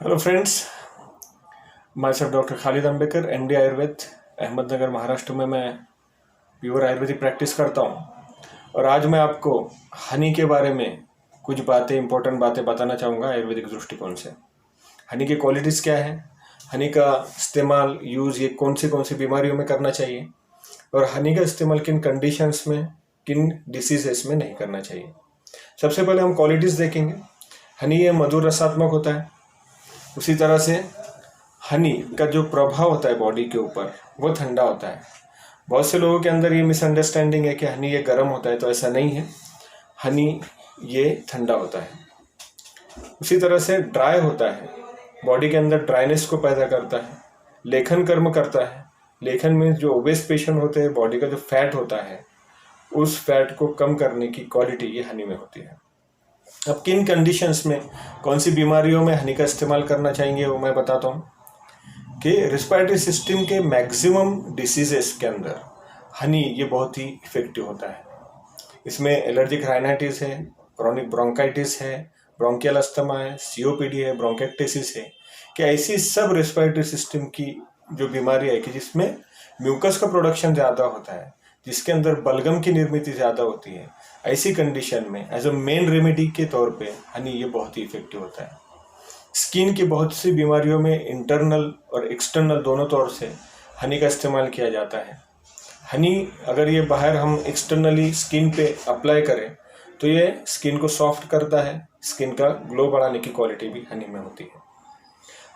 Hello friends, my self doctor Khalid Ambekar, MD Ayurveda, Ahmednagar Maharashtra में मैं pure Ayurvedic practice करता हूँ। और आज मैं आपको हनी के बारे में कुछ बातें, इंपॉर्टेंट बातें बताना चाहूँगा आयुर्वेदिक दृष्टिकोण से। हनी की क्वालिटीज़ क्या है, हनी का इस्तेमाल यूज़ ये कौन सी बीमारियों में करना चाहिए, और हनी का इस्तेमाल किन कंडीशंस में, किन डिसीजेस में नहीं करना चाहिए। सबसे पहले हम क्वालिटीज़ देखेंगे। हनी ये मधुर रसात्मक होता है। उसी तरह से हनी का जो प्रभाव होता है बॉडी के ऊपर वो ठंडा होता है। बहुत से लोगों के अंदर ये मिसअंडरस्टैंडिंग है कि हनी ये गर्म होता है, तो ऐसा नहीं है। हनी ये ठंडा होता है। उसी तरह से ड्राई होता है, बॉडी के अंदर ड्राइनेस को पैदा करता है, लेखन कर्म करता है। लेखन में जो ओबेस पेशेंट होते हैं, बॉडी का जो फैट होता है उस फैट को कम करने की क्वालिटी ये हनी में होती है। अब किन कंडीशंस में, कौन सी बीमारियों में हनी का इस्तेमाल करना चाहिए वो मैं बताता हूँ कि रिस्पायरेटरी सिस्टम के मैक्सिमम डिसीजेस के अंदर हनी ये बहुत ही इफेक्टिव होता है। इसमें एलर्जिक राइनाइटिस है, क्रॉनिक ब्रोंकाइटिस है, ब्रोंकियल अस्थमा है, सीओपीडी है, ब्रोंकेक्टेसिस है, कि ऐसी सब रिस्पायरेटरी सिस्टम की जो बीमारी है कि जिसमें म्यूकस का प्रोडक्शन ज़्यादा होता है, जिसके अंदर बलगम की निर्मित ज़्यादा होती है, ऐसी कंडीशन में एज अ मेन रेमेडी के तौर पे हनी ये बहुत ही इफेक्टिव होता है। स्किन की बहुत सी बीमारियों में इंटरनल और एक्सटर्नल दोनों तौर से हनी का इस्तेमाल किया जाता है। हनी अगर ये बाहर हम एक्सटर्नली स्किन पे अप्लाई करें तो ये स्किन को सॉफ्ट करता है, स्किन का ग्लो बढ़ाने की क्वालिटी भी हनी में होती है।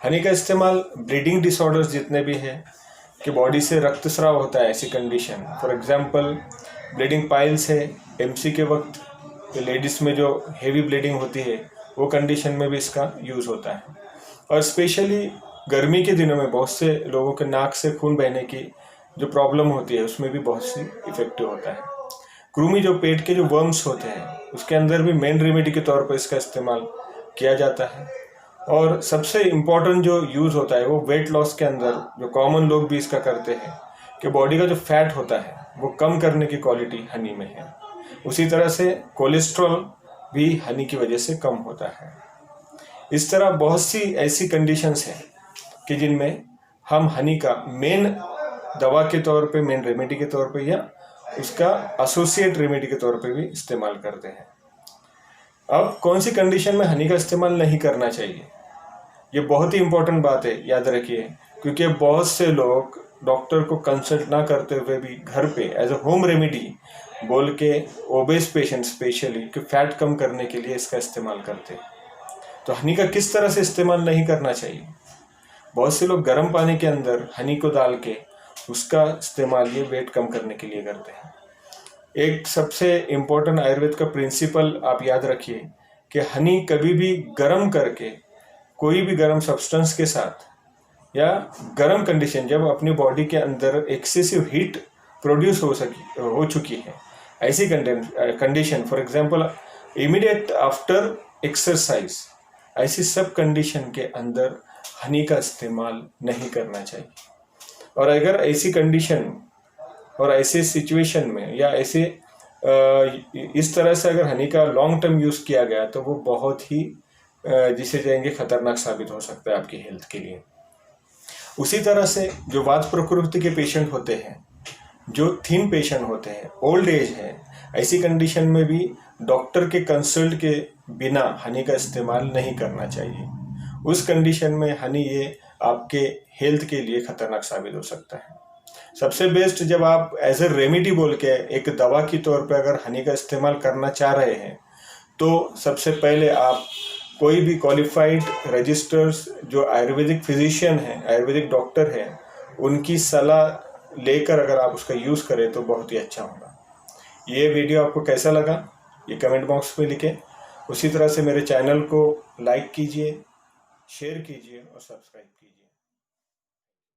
हनी का इस्तेमाल ब्लीडिंग डिसऑर्डर्स जितने भी हैं कि बॉडी से रक्तस्राव होता है, ऐसी condition, for example bleeding piles है, एमसी के वक्त लेडीज़ में जो हेवी ब्लीडिंग होती है वो कंडीशन में भी इसका यूज़ होता है। और स्पेशली गर्मी के दिनों में बहुत से लोगों के नाक से खून बहने की जो प्रॉब्लम होती है उसमें भी बहुत सी इफेक्टिव होता है। कृमि जो पेट के जो वर्म्स होते हैं उसके अंदर भी मेन रेमेडी के तौर पर इसका इस्तेमाल किया जाता है। और सबसे इम्पोर्टेंट जो यूज़ होता है वो वेट लॉस के अंदर, जो कॉमन लोग भी इसका करते हैं, कि बॉडी का जो फैट होता है वो कम करने की क्वालिटी हनी में है। उसी तरह से कोलेस्ट्रॉल भी हनी की वजह से कम होता है। इस तरह बहुत सी ऐसी कंडीशंस हैं कि जिनमें हम हनी का मेन दवा के तौर पे, मेन रेमेडी के तौर पे या उसका एसोसिएट रेमेडी के तौर पे भी इस्तेमाल करते हैं। अब कौन सी कंडीशन में हनी का इस्तेमाल नहीं करना चाहिए, ये बहुत ही इंपॉर्टेंट बात है, याद रखिए। क्योंकि बहुत से लोग डॉक्टर को कंसल्ट ना करते हुए भी घर पे एज अ होम रेमेडी बोल के ओबेस पेशेंट स्पेशली कि फैट कम करने के लिए इसका इस्तेमाल करते हैं। तो हनी का किस तरह से इस्तेमाल नहीं करना चाहिए? बहुत से लोग गर्म पानी के अंदर हनी को डाल के उसका इस्तेमाल ये वेट कम करने के लिए करते हैं। एक सबसे इम्पोर्टेंट आयुर्वेद का प्रिंसिपल आप याद रखिए कि हनी कभी भी गर्म करके, कोई भी गर्म सब्सटेंस के साथ या गर्म कंडीशन, जब अपनी बॉडी के अंदर एक्सेसिव हीट प्रोड्यूस हो चुकी है, ऐसी condition, for example immediate after exercise, ऐसी सब कंडीशन के अंदर हनी का इस्तेमाल नहीं करना चाहिए। और अगर ऐसी कंडीशन और ऐसे सिचुएशन में या ऐसे इस तरह से अगर हनी का लॉन्ग टर्म यूज़ किया गया तो वो बहुत ही जिसे जाएंगे खतरनाक साबित हो सकता है आपकी हेल्थ के लिए। उसी तरह से जो वात प्रकृति के पेशेंट होते हैं, जो थिन पेशेंट होते हैं, ओल्ड एज है, ऐसी कंडीशन में भी डॉक्टर के कंसल्ट के बिना हनी का इस्तेमाल नहीं करना चाहिए। उस कंडीशन में हनी ये आपके हेल्थ के लिए खतरनाक साबित हो सकता है। सबसे बेस्ट, जब आप एज ए रेमेडी बोल के एक दवा की तौर पे अगर हनी का इस्तेमाल करना चाह रहे हैं तो सबसे पहले आप कोई भी क्वालिफाइड रजिस्टर्स जो आयुर्वेदिक फिजिशियन हैं, आयुर्वेदिक डॉक्टर हैं, उनकी सलाह लेकर अगर आप उसका यूज़ करें तो बहुत ही अच्छा होगा। ये वीडियो आपको कैसा लगा ये कमेंट बॉक्स में लिखें। उसी तरह से मेरे चैनल को लाइक कीजिए, शेयर कीजिए और सब्सक्राइब कीजिए।